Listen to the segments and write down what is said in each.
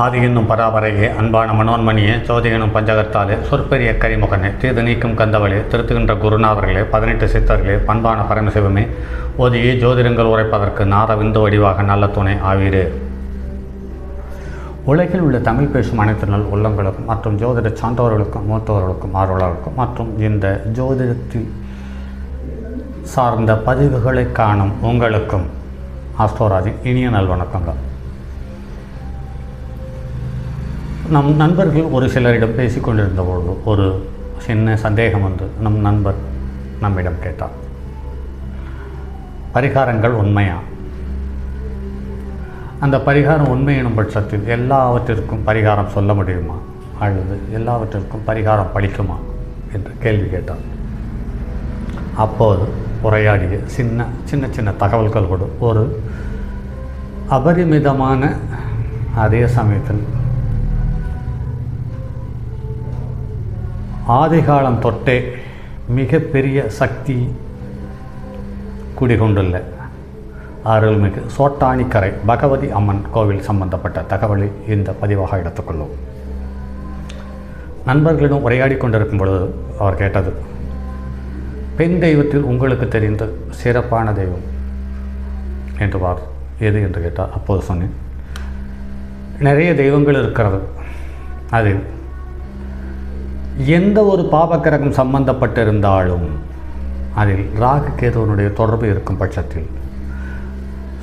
ஆதி என்னும் பராபரையே, அன்பான மனோன்மணியே, ஜோதி எனும் பஞ்சகத்தாலே, சொற்பெரிய கரிமுகனே, தீது நீக்கும் கந்தவளே, திருத்துகின்ற குருநாதர்களே, 18 சித்தர்களே, பண்பான பரமசிவமே, ஓதியே ஜோதிடங்கள் உரைப்பதற்கு நாத விந்து வடிவாக நல்ல துணை ஆவீரே. உலகில் உள்ள தமிழ் பேசும் அனைத்து நல் உள்ளங்களுக்கும் மற்றும் ஜோதிட சான்றவர்களுக்கும் மூத்தவர்களுக்கும் ஆர்வலர்களுக்கும் மற்றும் இந்த ஜோதிடத்தில் சார்ந்த பதிவுகளை காணும் உங்களுக்கும் ஆஸ்ட்ரோராஜின் இனிய நல்வணக்கங்கள். நம் நண்பர்கள் ஒரு சிலரிடம் பேசிக்கொண்டிருந்த பொழுது ஒரு சின்ன சந்தேகம் வந்து நம் நண்பர் நம்மிடம் கேட்டார், பரிகாரங்கள் உண்மையா? அந்த பரிகாரம் உண்மை எனும் பட்சத்தில் எல்லாவற்றிற்கும் பரிகாரம் சொல்ல முடியுமா அல்லது எல்லாவற்றிற்கும் பரிகாரம் பலிக்குமா என்று கேள்வி கேட்டார். அப்போது உரையாடிய சின்ன சின்ன தகவல்களோடு ஒரு அபரிமிதமான, அதே சமயத்தில் ஆதிகாலம் தொட்டே மிகப்பெரிய சக்தி குடிகொண்டுள்ள அருள்மிகு சோட்டானிக்கரை பகவதி அம்மன் கோவில் சம்பந்தப்பட்ட தகவலை இந்த பதிவாக எடுத்துக்கொள்ளும். நண்பர்களிடம் உரையாடி கொண்டிருக்கும் பொழுது அவர் கேட்டது, பெண் தெய்வத்தில் உங்களுக்கு தெரிந்த சிறப்பான தெய்வம் என்று எது என்று கேட்டார். அப்போது சொன்னேன், நிறைய தெய்வங்கள் இருக்கிறது. அதில் எந்த ஒரு பாபக்கிரகம் சம்பந்தப்பட்டிருந்தாலும் அதில் ராகு கேதுவனுடைய தொடர்பு இருக்கும் பட்சத்தில்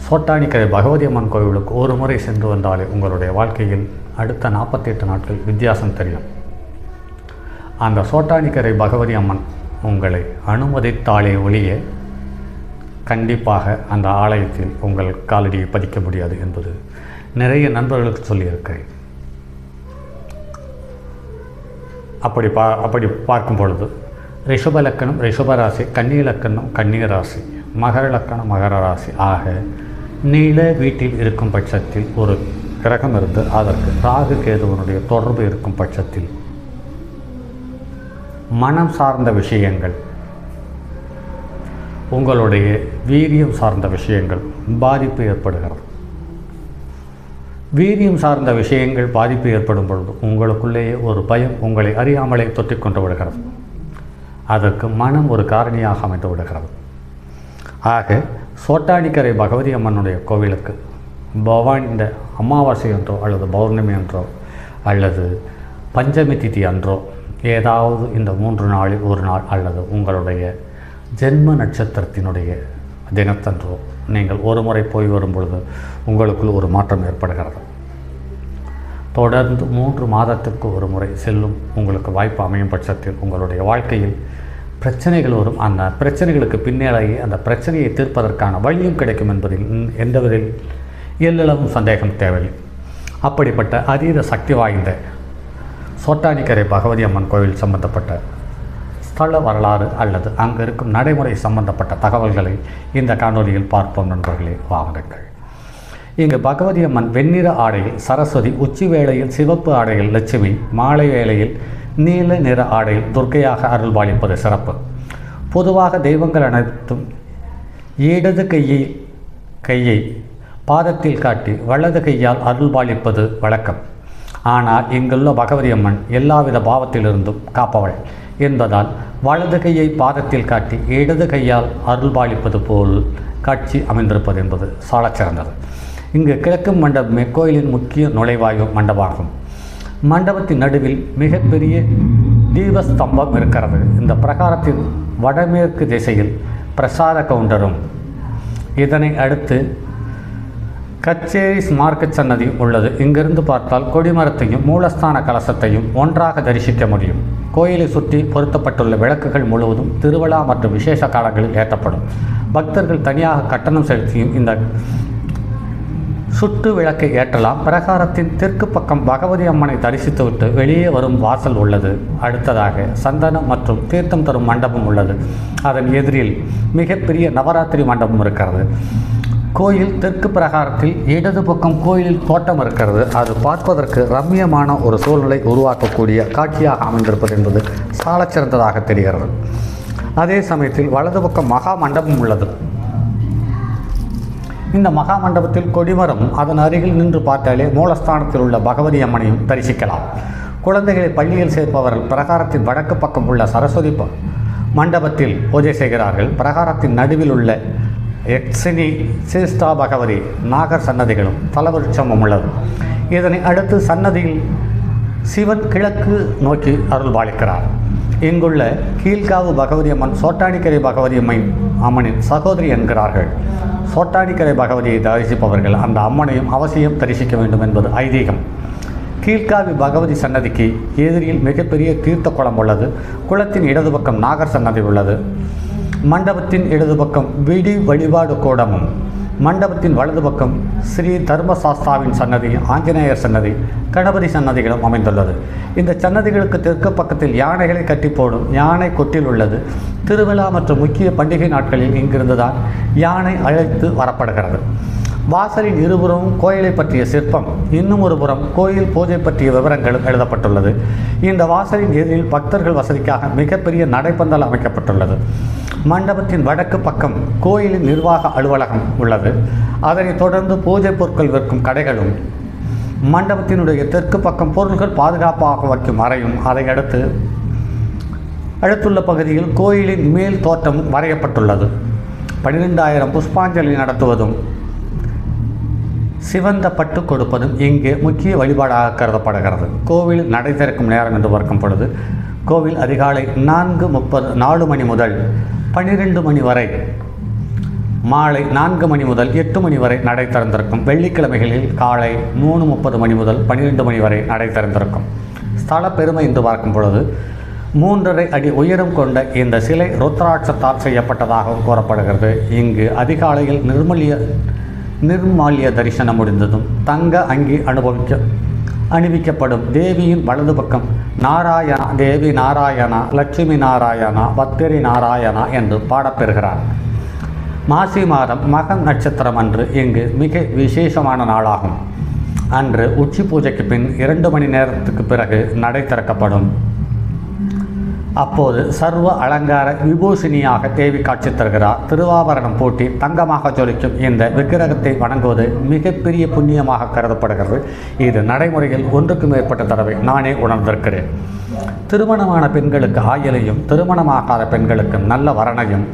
சோட்டானிக்கரை பகவதி அம்மன் கோவிலுக்கு ஒரு முறை சென்று வந்தாலே உங்களுடைய வாழ்க்கையில் அடுத்த 48 நாட்கள் வித்தியாசம் தெரியும். அந்த சோட்டானிக்கரை பகவதி அம்மன் உங்களை அனுமதித்தாலே ஒழிய கண்டிப்பாக அந்த ஆலயத்தில் உங்கள் காலடியை பதிக்க முடியாது என்பது நிறைய நண்பர்களுக்கு சொல்லியிருக்கிறேன். அப்படி பார்க்கும் பொழுது ரிஷப லக்கணம் ரிஷபராசி, கன்னி லக்கணம் கன்னி ராசி, மகர லக்கணம் மகர ராசி ஆக நீல வீட்டில் இருக்கும் பட்சத்தில் ஒரு கிரகம் இருந்து அதற்கு ராகு கேதுவனுடைய தொடர்பு இருக்கும் பட்சத்தில் மனம் சார்ந்த விஷயங்கள், உங்களுடைய வீரியம் சார்ந்த விஷயங்கள் பாதிப்பு ஏற்படுகிறது. வீரியம் சார்ந்த விஷயங்கள் பாதிப்பு ஏற்படும் பொழுது உங்களுக்குள்ளேயே ஒரு பயம் உங்களை அறியாமலே தொற்றிக் கொண்டு விடுகிறது. அதற்கு மனம் ஒரு காரணியாக அமைந்து விடுகிறது. ஆக சோட்டானிக்கரை பகவதி அம்மனுடைய கோவிலுக்கு இந்த அமாவாசை என்றோ அல்லது பௌர்ணமி என்றோ அல்லது பஞ்சமி திதி அன்றோ ஏதாவது இந்த 3 நாளில் ஒரு நாள் அல்லது உங்களுடைய ஜென்ம நட்சத்திரத்தினுடைய தினத்தன்றோ நீங்கள் ஒரு முறை போய் வரும் பொழுது உங்களுக்குள் ஒரு மாற்றம் ஏற்படுகிறது. தொடர்ந்து 3 மாதத்துக்கு ஒரு முறை செல்லும் உங்களுக்கு வாய்ப்பு அமையும் பட்சத்தில் உங்களுடைய வாழ்க்கையில் பிரச்சனைகள் வரும். அந்த பிரச்சனைகளுக்கு பின்னேயே அந்த பிரச்சனையை தீர்ப்பதற்கான வழியும் கிடைக்கும் என்பதில் எந்தவிதில் எல்லளவும் சந்தேகம் தேவையில்லை. அப்படிப்பட்ட அதீத சக்தி வாய்ந்த சோட்டானிக்கரை பகவதி அம்மன் கோவில் சம்பந்தப்பட்ட ஸ்தல வரலாறு அல்லது அங்கு இருக்கும் நடைமுறை சம்பந்தப்பட்ட தகவல்களை இந்த காணொலியில் பார்ப்போம். நண்பர்களே, வாருங்கள். இங்கு பகவதி அம்மன் வெண்ணிற ஆடையில் சரஸ்வதி, உச்சி வேளையில் சிவப்பு ஆடையில் லட்சுமி, மாலை வேளையில் நீல நிற ஆடையில் துர்க்கையாக அருள்பாலிப்பது சிறப்பு. பொதுவாக தெய்வங்கள் அனைத்தும் இடது கையை பாதத்தில் காட்டி வலது கையால் அருள்பாலிப்பது வழக்கம். ஆனால் இங்குள்ள பகவதி அம்மன் எல்லாவித பாவத்திலிருந்தும் காப்பவள் என்பதால் வலது கையை பாதத்தில் காட்டி இடது கையால் அருள்பாலிப்பது போல் காட்சி அமைந்திருப்பது என்பது சாலச் சிறந்தது. இங்கு கிழக்கு மண்டபமே கோயிலின் முக்கிய நுழைவாயு மண்டபமாகும். மண்டபத்தின் நடுவில் மிகப்பெரிய தீபஸ்தம்பம் இருக்கிறது. இந்த பிரகாரத்தின் வடமேற்கு திசையில் பிரசாத கவுண்டரும் இதனை அடுத்து கச்சேரி ஸ்மார்க்க சன்னதி உள்ளது. இங்கிருந்து பார்த்தால் கொடிமரத்தையும் மூலஸ்தான கலசத்தையும் ஒன்றாக தரிசிக்க முடியும். கோயிலை சுற்றி பொருத்தப்பட்டுள்ள விளக்குகள் முழுவதும் திருவிழா மற்றும் விசேஷ காலங்களில் ஏற்றப்படும். பக்தர்கள் தனியாக கட்டணம் செலுத்தியும் இந்த சுட்டு விளக்கை ஏற்றலாம். பிரகாரத்தின் தெற்கு பக்கம் பகவதி அம்மனை தரிசித்துவிட்டு வெளியே வரும் வாசல் உள்ளது. அடுத்ததாக சந்தனம் மற்றும் தீர்த்தம் தரும் மண்டபம் உள்ளது. அதன் எதிரில் மிகப்பெரிய நவராத்திரி மண்டபம் இருக்கிறது. கோயில் தெற்கு பிரகாரத்தில் இடது பக்கம் கோயிலில் தோட்டம் இருக்கிறது. அது பார்ப்பதற்கு ரம்மியமான ஒரு சூழ்நிலை உருவாக்கக்கூடிய காட்சியாக அமைந்திருப்பது என்பது சாலச்சிறந்ததாக தெரிகிறது. அதே சமயத்தில் வலது பக்கம் மகா மண்டபம் உள்ளது. இந்த மகா மண்டபத்தில் கொடிமரம் அதன் அருகில் நின்று பார்த்தாலே மூலஸ்தானத்தில் உள்ள பகவதி அம்மனையும் தரிசிக்கலாம். குழந்தைகளை பள்ளியில் சேர்ப்பவர்கள் பிரகாரத்தின் வடக்கு பக்கம் உள்ள சரஸ்வதி மண்டபத்தில் பூஜை செய்கிறார்கள். பிரகாரத்தின் நடுவில் உள்ள யக்ஷினி சிஸ்டா பகவதி நாகர் சன்னதிகளும் தலவிருட்சமும் உள்ளது. இதனை அடுத்து சன்னதியில் சிவன் கிழக்கு நோக்கி அருள்பாலிக்கிறார். இங்குள்ள கீழ்காவு பகவதி அம்மன் சோட்டானிக்கரை பகவதி அம்மனின் சகோதரி என்கிறார்கள். சோட்டானிக்கரை பகவதியை தரிசிப்பவர்கள் அந்த அம்மனையும் அவசியம் தரிசிக்க வேண்டும் என்பது ஐதீகம். கீழ்காவி பகவதி சன்னதிக்கு எதிரில் மிகப்பெரிய தீர்த்த குளம் உள்ளது. குளத்தின் இடது பக்கம் நாகர் சன்னதி உள்ளது. மண்டபத்தின் இடது பக்கம் விடி வழிபாடு கூடமும், மண்டபத்தின் வலது பக்கம் ஸ்ரீ தர்மசாஸ்தாவின் சன்னதி, ஆஞ்சநேயர் சன்னதி, கணபதி சன்னதிகளும் அமைந்துள்ளது. இந்த சன்னதிகளுக்கு தெற்கு பக்கத்தில் யானைகளை கட்டி போடும் யானை கொட்டில் உள்ளது. திருவிழா மற்றும் முக்கிய பண்டிகை நாட்களில் இங்கிருந்துதான் யானை அழைத்து வரப்படுகிறது. வாசலின் இருபுறமும் கோயிலை பற்றிய சிற்பம், இன்னும் ஒரு புறம் கோயில் பூஜை பற்றிய விவரங்களும் எழுதப்பட்டுள்ளது. இந்த வாசலின் எதிரில் பக்தர்கள் வசதிக்காக மிகப்பெரிய நடைப்பந்தல் அமைக்கப்பட்டுள்ளது. மண்டபத்தின் வடக்கு பக்கம் கோயிலின் நிர்வாக அலுவலகம் உள்ளது. அதனைத் தொடர்ந்து பூஜை பொருட்கள் விற்கும் கடைகளும், மண்டபத்தினுடைய தெற்கு பக்கம் பொருட்கள் பாதுகாப்பாக வைக்கும் அறையும், அதை அடுத்துள்ள பகுதியில் கோயிலின் மேல் தோற்றமும் வரையப்பட்டுள்ளது. 12,000 புஷ்பாஞ்சலி நடத்துவதும் சிவந்த பட்டு கொடுப்பதும் இங்கே முக்கிய வழிபாடாக கருதப்படுகிறது. கோவில் நடை திறக்கும் நேரம் என்று பார்க்கும் பொழுது கோவில் அதிகாலை 4 மணி முதல் 12 மணி வரை, மாலை 4 மணி முதல் 8 மணி வரை நடை திறந்திருக்கும். வெள்ளிக்கிழமைகளில் காலை 3:30 மணி முதல் 12 மணி வரை நடை திறந்திருக்கும். ஸ்தல பெருமை என்று பார்க்கும் பொழுது 3.5 அடி உயரம் கொண்ட இந்த சிலை ருத்ராட்சத்தால் செய்யப்பட்டதாகவும் கூறப்படுகிறது. இங்கு அதிகாலையில் நிர்மால்ய தரிசனம் முடிந்ததும் தங்க அங்கி அணிவிக்கப்படும். தேவியின் வலது பக்கம் நாராயணா, தேவி நாராயணா, லட்சுமி நாராயணா, பத்திரி நாராயணா என்று பாடப்பெறுகிறார். மாசி மாதம் மகம் நட்சத்திரம் அன்று இங்கு மிக விசேஷமான நாளாகும். அன்று உச்சி பூஜைக்கு பின் 2 மணி நேரத்துக்கு பிறகு நடை திறக்கப்படும். அப்போது சர்வ அலங்கார விபூஷணியாக தேவி காட்சி தருகிறார். திருவாபரணம் பூட்டி தங்கமாக ஜொலிக்கும் இந்த விக்கிரகத்தை வணங்குவது மிகப்பெரிய புண்ணியமாக கருதப்படுகிறது. இது நடைமுறையில் 1க்கு மேற்பட்ட தடவை நானே உணர்ந்திருக்கிறேன். திருமணமான பெண்களுக்கு ஆயுளையும், திருமணமாகாத பெண்களுக்கு நல்ல வரணையும்,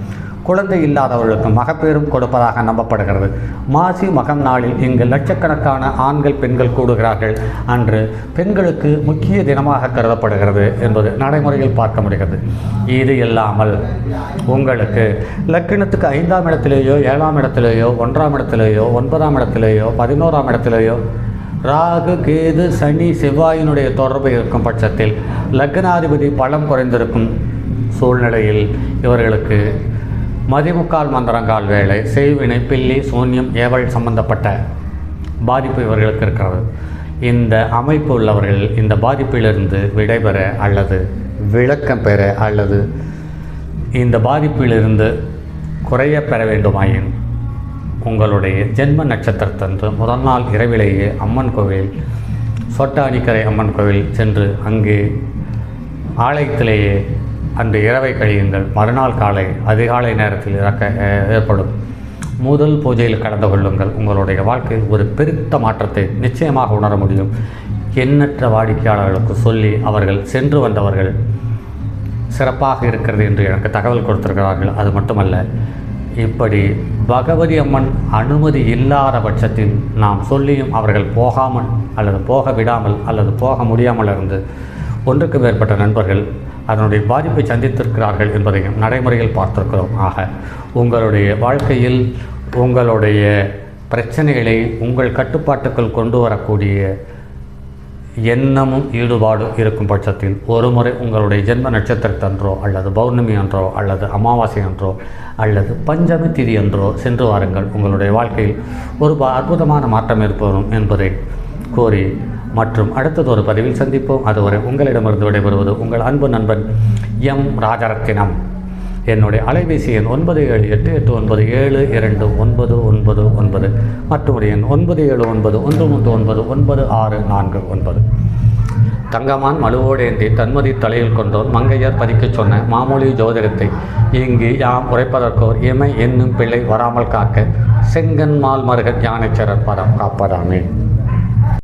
குழந்தை இல்லாதவர்களுக்கு மகப்பேறும் கொடுப்பதாக நம்பப்படுகிறது. மாசி மகம் நாளில் இங்கு லட்சக்கணக்கான ஆண்கள் பெண்கள் கூடுகிறார்கள். அன்று பெண்களுக்கு முக்கிய தினமாக கருதப்படுகிறது என்பது நடைமுறையில் பார்க்க முடிகிறது. இது இல்லாமல் உங்களுக்கு லக்கினத்துக்கு 5ஆம் இடத்திலேயோ 7ஆம் இடத்திலேயோ 1ஆம் இடத்திலேயோ 9ஆம் இடத்திலேயோ 11ஆம் இடத்திலேயோ ராகு, கேது, சனி, செவ்வாயினுடைய தொடர்பு இருக்கும் பட்சத்தில் லக்னாதிபதி பலம் குறைந்திருக்கும் சூழ்நிலையில் இவர்களுக்கு மதிமுக்கால் மந்திரங்கால் வேலை, செய்வினை, பில்லி, சூன்யம், ஏவல் சம்பந்தப்பட்ட பாதிப்பு இவர்களுக்கு இருக்கிறது. இந்த அமைப்பு உள்ளவர்கள் இந்த பாதிப்பிலிருந்து விடைபெற அல்லது விளக்கம் பெற அல்லது இந்த பாதிப்பிலிருந்து குறைய பெற வேண்டுமாயின் உங்களுடைய ஜென்ம நட்சத்திரத்தன்று முதல் நாள் இரவிலேயே அம்மன் கோவில், சோட்டானிக்கரை அம்மன் கோவில் சென்று அங்கே ஆலயத்திலேயே அன்று இரவை கழியுங்கள். மறுநாள் காலை அதிகாலை நேரத்தில் ஏற்படும் முதல் பூஜையில் கலந்து கொள்ளுங்கள். உங்களுடைய வாழ்க்கையில் ஒரு பெருத்த மாற்றத்தை நிச்சயமாக உணர முடியும். எண்ணற்ற வாடிக்கையாளர்களுக்கு சொல்லி அவர்கள் சென்று வந்தவர்கள் சிறப்பாக இருக்கிறது என்று எனக்கு தகவல் கொடுத்திருக்கிறார்கள். அது மட்டுமல்ல, இப்படி பகவதி அம்மன் அனுமதி இல்லாத பட்சத்தில் நாம் சொல்லியும் அவர்கள் போகாமல் அல்லது போக விடாமல் அல்லது போக முடியாமல் இருந்து 1க்கு மேற்பட்ட நண்பர்கள் அதனுடைய பாதிப்பை சந்தித்திருக்கிறார்கள் என்பதையும் நடைமுறையில் பார்த்திருக்கிறோம். ஆக உங்களுடைய வாழ்க்கையில் உங்களுடைய பிரச்சனைகளை உங்கள் கட்டுப்பாட்டுக்குள் கொண்டு வரக்கூடிய எண்ணமும் ஈடுபாடு இருக்கும் பட்சத்தில் ஒரு முறை உங்களுடைய ஜென்ம நட்சத்திரத்தன்றோ அல்லது பௌர்ணமி அன்றோ அல்லது அமாவாசை அன்றோ அல்லது பஞ்சமி திதி அன்றோ சென்று வாருங்கள். உங்களுடைய வாழ்க்கையில் ஒரு அற்புதமான மாற்றம் ஏற்படும் என்பதை கோரி மற்றும் அடுத்ததொரு பதிவில் சந்திப்போம். அதுவரை உங்களிடமிருந்து விடைபெறுவது உங்கள் அன்பு நண்பன் எம் ராஜரத்தினம். என்னுடைய அலைபேசி எண் 9788972999 மற்றும் எண் 9791399649. தங்கமான் மழுவோடேந்தி தன்மதி தலையில் கொண்டோர் மங்கையர் பதிக்கச் சொன்ன மாமொழி ஜோதிடத்தை இங்கு யாம் உரைப்பதற்கோர் இமை என்னும் பிள்ளை வராமல் காக்க செங்கன் மால் மருகன் யானைச்சரர் பதம் காப்பதாமே.